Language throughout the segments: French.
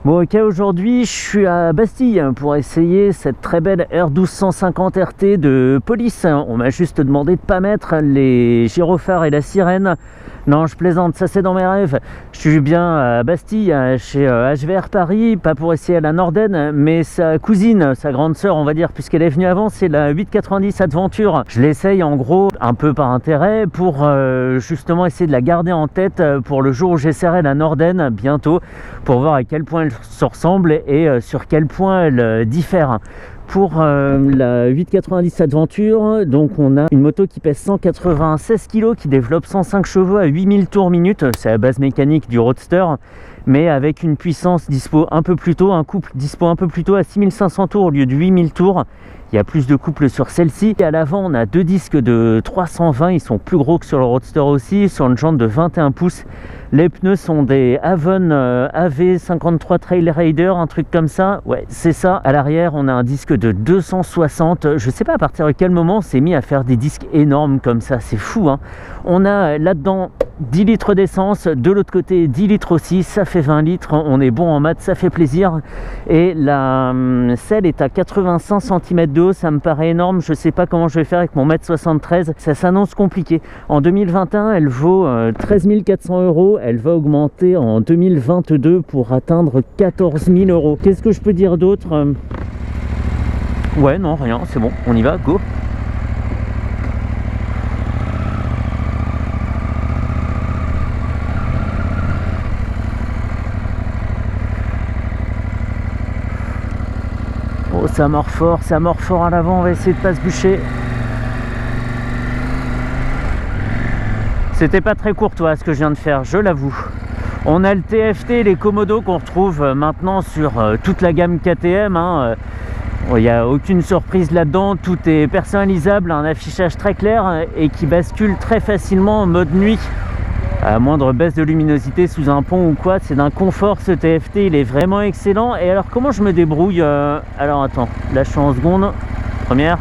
Bon ok, aujourd'hui je suis à Bastille pour essayer cette très belle R1250 RT de police. On m'a juste demandé de pas mettre les gyrophares et la sirène. Non, je plaisante, ça c'est dans mes rêves. Je suis bien à Bastille, chez HVR Paris, pas pour essayer à la Norden, mais sa cousine, sa grande sœur on va dire, puisqu'elle est venue avant, c'est la 890 Adventure. Je l'essaye en gros un peu par intérêt pour justement essayer de la garder en tête pour le jour où j'essaierai la Norden bientôt, pour voir à quel point elle se ressemble et sur quel point elle diffère. Pour la 890 Adventure, donc on a une moto qui pèse 196 kg, qui développe 105 chevaux à 8000 tours minute. C'est la base mécanique du Roadster, mais avec une puissance dispo un peu plus tôt, un couple dispo un peu plus tôt à 6500 tours au lieu de 8000 tours. Il y a plus de couple sur celle-ci. Et à l'avant, on a deux disques de 320, ils sont plus gros que sur le Roadster aussi, sur une jante de 21 pouces. Les pneus sont des Avon AV53 Trail Raider, un truc comme ça. Ouais, c'est ça. À l'arrière, on a un disque de 260. Je sais pas à partir de quel moment on s'est mis à faire des disques énormes comme ça. C'est fou, hein. On a là-dedans 10 litres d'essence. De l'autre côté, 10 litres aussi. Ça fait 20 litres. On est bon en maths, ça fait plaisir. Et la selle est à 85 cm de haut. Ça me paraît énorme. Je sais pas comment je vais faire avec mon 1m73. Ça s'annonce compliqué. En 2021, elle vaut 13 400 €. Elle va augmenter en 2022 pour atteindre 14 000 €. Qu'est-ce que je peux dire d'autre? Ouais, non, rien, c'est bon, on y va, go. Oh, ça mord fort à l'avant, on va essayer de pas se bûcher. C'était pas très courtois ce que je viens de faire, je l'avoue. On a le TFT, les Komodo qu'on retrouve maintenant sur toute la gamme KTM. Il n'y a aucune surprise là-dedans, tout est personnalisable, un affichage très clair et qui bascule très facilement en mode nuit. À moindre baisse de luminosité sous un pont ou quoi, c'est d'un confort ce TFT, il est vraiment excellent. Et alors comment je me débrouille Alors attends, là je suis en seconde, première,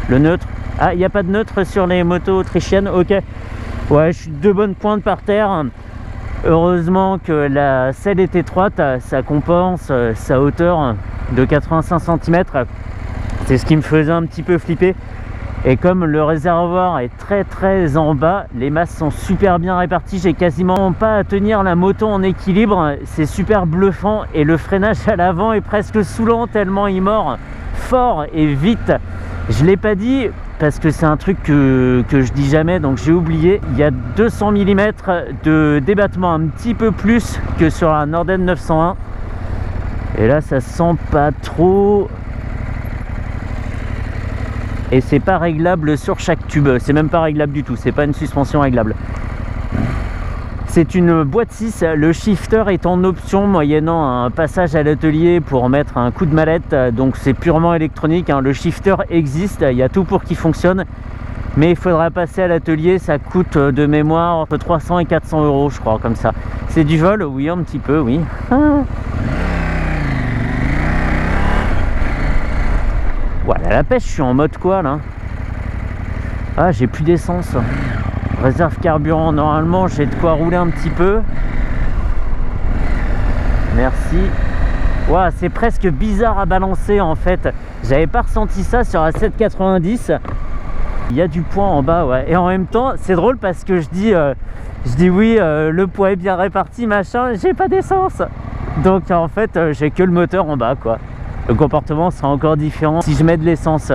le neutre. Ah, il n'y a pas de neutre sur les motos autrichiennes, ok. Ouais, je suis de bonnes pointes par terre. Heureusement que la selle est étroite, ça compense sa hauteur de 85 cm. C'est ce qui me faisait un petit peu flipper. Et comme le réservoir est très en bas, les masses sont super bien réparties. J'ai quasiment pas à tenir la moto en équilibre. C'est super bluffant et le freinage à l'avant est presque saoulant tellement il mord fort et vite. Je l'ai pas dit parce que c'est un truc que je dis jamais, donc j'ai oublié. Il y a 200 mm de débattement, un petit peu plus que sur la Norden 901. Et là ça sent pas trop. Et c'est pas réglable sur chaque tube, c'est même pas réglable du tout, c'est pas une suspension réglable. C'est une boîte 6, le shifter est en option moyennant un passage à l'atelier pour mettre un coup de mallette, donc c'est purement électronique, hein. Le shifter existe, il y a tout pour qu'il fonctionne, mais il faudra passer à l'atelier, ça coûte de mémoire entre 300 et 400 € je crois, comme ça. C'est du vol? Oui, un petit peu, oui. Voilà, la pêche, je suis en mode quoi là? Ah, j'ai plus d'essence. Réserve carburant, normalement j'ai de quoi rouler un petit peu. Merci. Ouah, c'est presque bizarre à balancer en fait. J'avais pas ressenti ça sur la 790. Il y a du poids en bas, ouais. Et en même temps, c'est drôle parce que je dis oui, le poids est bien réparti, machin, j'ai pas d'essence. Donc en fait, j'ai que le moteur en bas, quoi. Le comportement sera encore différent si je mets de l'essence.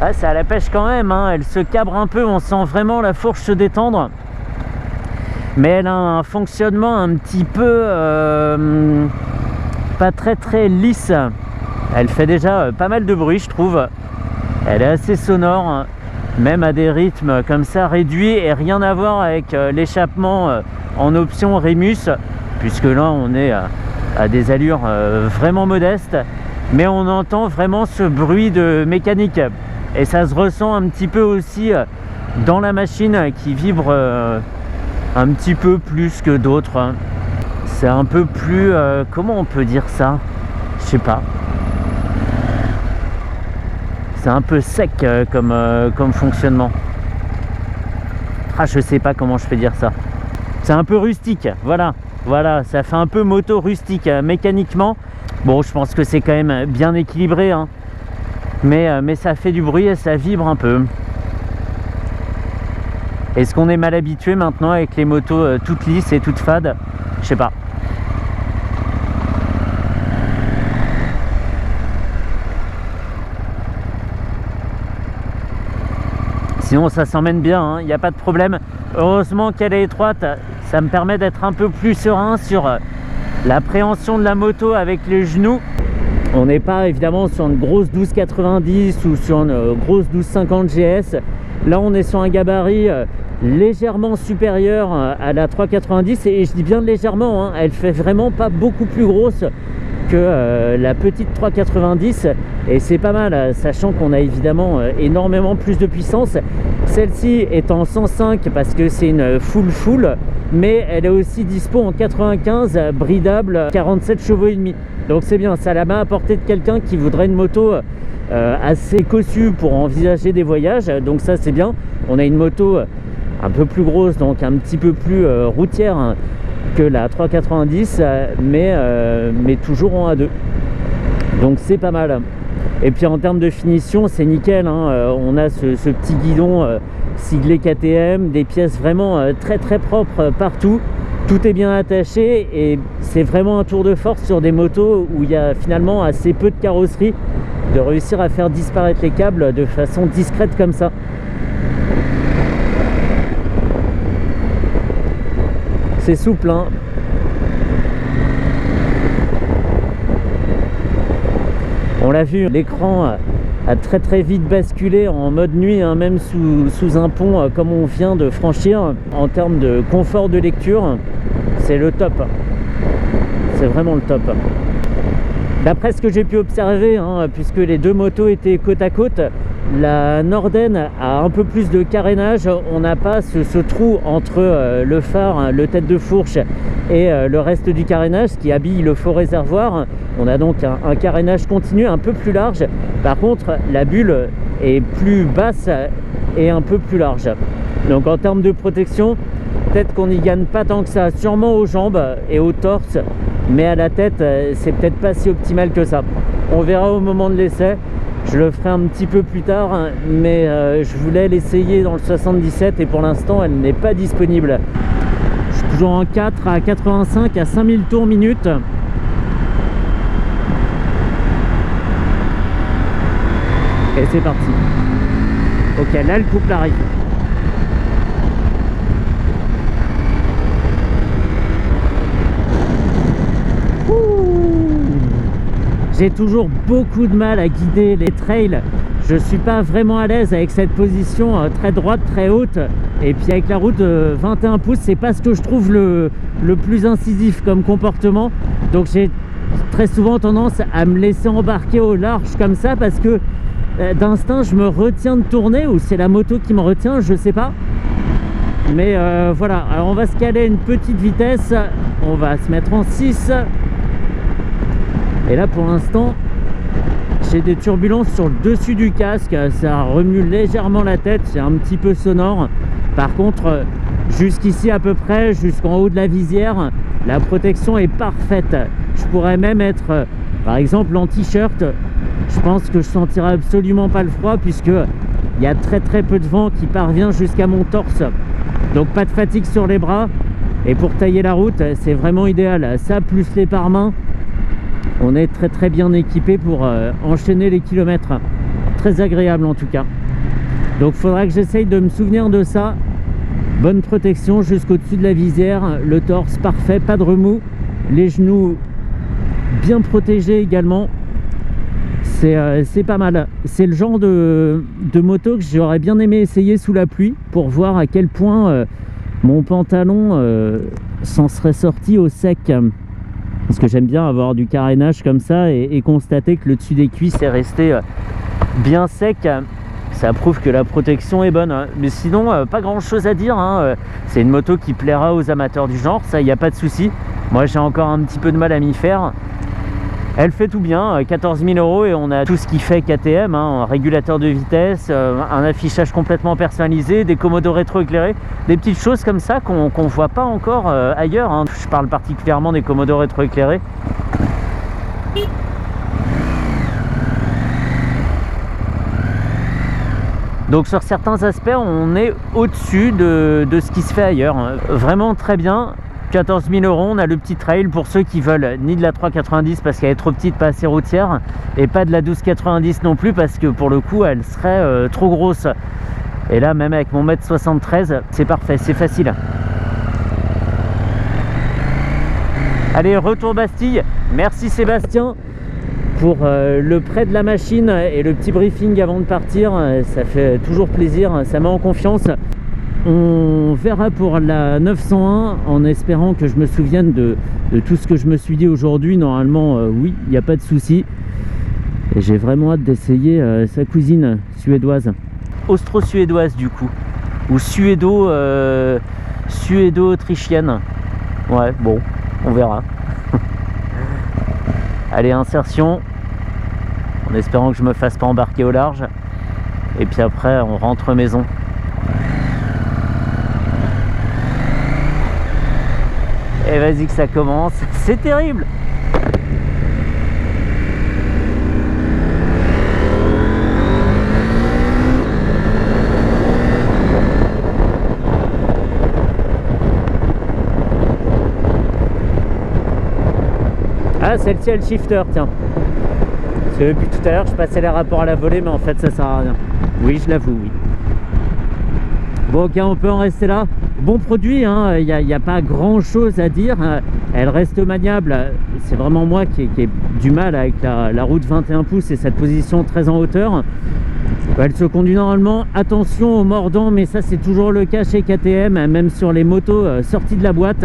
Ah, c'est à la pêche quand même, hein. Elle se cabre un peu, on sent vraiment la fourche se détendre. Mais elle a un fonctionnement un petit peu pas très lisse. Elle fait déjà pas mal de bruit, je trouve. Elle est assez sonore, même à des rythmes comme ça réduits, et rien à voir avec l'échappement en option Remus, puisque là on est à des allures vraiment modestes, mais on entend vraiment ce bruit de mécanique. Et ça se ressent un petit peu aussi dans la machine qui vibre un petit peu plus que d'autres. C'est un peu plus... comment on peut dire ça? Je sais pas. C'est un peu sec comme fonctionnement. Ah, je sais pas comment je peux dire ça. C'est un peu rustique, voilà, ça fait un peu moto rustique mécaniquement. Bon, je pense que c'est quand même bien équilibré, hein. Mais ça fait du bruit et ça vibre un peu. Est-ce qu'on est mal habitué maintenant avec les motos toutes lisses et toutes fades? Je sais pas. Sinon ça s'emmène bien, il n'y a pas de problème. Heureusement qu'elle est étroite, ça me permet d'être un peu plus serein sur l'appréhension de la moto avec les genoux. On n'est pas évidemment sur une grosse 1290 ou sur une grosse 1250 GS. Là on est sur un gabarit légèrement supérieur à la 390 et je dis bien légèrement, hein, elle fait vraiment pas beaucoup plus grosse que la petite 390 et c'est pas mal, sachant qu'on a évidemment énormément plus de puissance. Celle-ci est en 105 parce que c'est une full, mais elle est aussi dispo en 95 bridable 47 chevaux et demi. Donc c'est bien, ça a la main à portée de quelqu'un qui voudrait une moto assez cossue pour envisager des voyages. Donc ça c'est bien. On a une moto un peu plus grosse, donc un petit peu plus routière, hein, que la 390, mais toujours en A2. Donc c'est pas mal. Et puis en termes de finition, c'est nickel, hein. On a ce petit guidon siglé KTM, des pièces vraiment très propres partout. Tout est bien attaché et c'est vraiment un tour de force sur des motos où il y a finalement assez peu de carrosserie, de réussir à faire disparaître les câbles de façon discrète comme ça. C'est souple, hein. On l'a vu, l'écran a très vite basculé en mode nuit, hein, même sous un pont comme on vient de franchir. En termes de confort de lecture, c'est le top. C'est vraiment le top. D'après ce que j'ai pu observer, hein, puisque les deux motos étaient côte à côte, la Norden a un peu plus de carénage. On n'a pas ce trou entre le phare, le tête de fourche et le reste du carénage qui habille le faux réservoir. On a donc un carénage continu un peu plus large. Par contre, la bulle est plus basse et un peu plus large. Donc en termes de protection, peut-être qu'on n'y gagne pas tant que ça, sûrement aux jambes et au torse, mais à la tête, c'est peut-être pas si optimal que ça. On verra au moment de l'essai. Je le ferai un petit peu plus tard, mais je voulais l'essayer dans le 77 et pour l'instant, elle n'est pas disponible. Je suis toujours en 4 à 85 à 5000 tours minute. Et c'est parti. Ok, là le couple arrive. J'ai toujours beaucoup de mal à guider les trails. Je suis pas vraiment à l'aise avec cette position très droite, très haute. Et puis avec la route 21 pouces, c'est pas ce que je trouve le plus incisif comme comportement. Donc j'ai très souvent tendance à me laisser embarquer au large comme ça parce que d'instinct je me retiens de tourner, ou c'est la moto qui me retient, je sais pas. Mais voilà, alors on va se caler à une petite vitesse. On va se mettre en 6. Et là pour l'instant j'ai des turbulences sur le dessus du casque, ça remue légèrement la tête, c'est un petit peu sonore. Par contre jusqu'ici à peu près, jusqu'en haut de la visière, la protection est parfaite. Je pourrais même être par exemple en t-shirt, je pense que je sentirai absolument pas le froid puisque il y a très peu de vent qui parvient jusqu'à mon torse. Donc pas de fatigue sur les bras, et pour tailler la route c'est vraiment idéal. Ça plus les pare-mains, on est très bien équipé pour enchaîner les kilomètres. Très agréable en tout cas. Donc il faudra que j'essaye de me souvenir de ça. Bonne protection jusqu'au-dessus de la visière, le torse parfait, pas de remous, les genoux bien protégés également. C'est pas mal. C'est le genre de moto que j'aurais bien aimé essayer sous la pluie pour voir à quel point mon pantalon s'en serait sorti au sec. Parce que j'aime bien avoir du carénage comme ça et constater que le dessus des cuisses est resté bien sec. Ça prouve que la protection est bonne. Mais sinon, pas grand chose à dire, hein. C'est une moto qui plaira aux amateurs du genre, ça, il n'y a pas de souci. Moi, j'ai encore un petit peu de mal à m'y faire. Elle fait tout bien, 14 000 € et on a tout ce qui fait KTM, hein, un régulateur de vitesse, un affichage complètement personnalisé, des commodos rétroéclairés, des petites choses comme ça qu'on ne voit pas encore ailleurs, hein. Je parle particulièrement des commodos rétroéclairés. Donc sur certains aspects, on est au-dessus de ce qui se fait ailleurs, hein. Vraiment très bien. 14 000 €, on a le petit trail pour ceux qui veulent ni de la 390 parce qu'elle est trop petite, pas assez routière, et pas de la 1290 non plus parce que pour le coup elle serait trop grosse. Et là même avec mon 1m73 c'est parfait, c'est facile. Allez, retour Bastille. Merci Sébastien pour le prêt de la machine et le petit briefing avant de partir. Ça fait toujours plaisir, ça met en confiance. On verra pour la 901 en espérant que je me souvienne de tout ce que je me suis dit aujourd'hui. Normalement, oui, il n'y a pas de souci. Et j'ai vraiment hâte d'essayer sa cousine suédoise. Austro-suédoise du coup. Ou suédo-autrichienne. Ouais, bon, on verra. Allez, insertion. En espérant que je me fasse pas embarquer au large. Et puis après, on rentre maison. Et vas-y que ça commence, c'est terrible. Ah, celle-ci elle shifter, tiens. Parce que depuis tout à l'heure je passais les rapports à la volée, mais en fait ça sert à rien. Oui, je l'avoue, oui. Bon, ok, on peut en rester là. Bon produit, hein, il n'y a pas grand chose à dire. Elle reste maniable. C'est vraiment moi qui ai du mal avec la route 21 pouces et cette position très en hauteur. Elle se conduit normalement. Attention au mordant, mais ça c'est toujours le cas chez KTM, même sur les motos sorties de la boîte.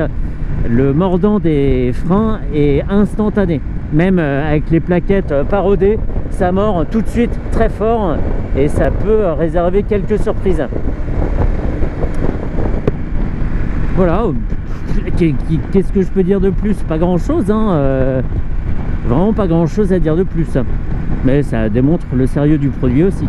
Le mordant des freins est instantané. Même avec les plaquettes parodées, ça mord tout de suite très fort et ça peut réserver quelques surprises. Voilà, qu'est-ce que je peux dire de plus? Pas grand chose, hein, vraiment pas grand chose à dire de plus. Mais ça démontre le sérieux du produit aussi.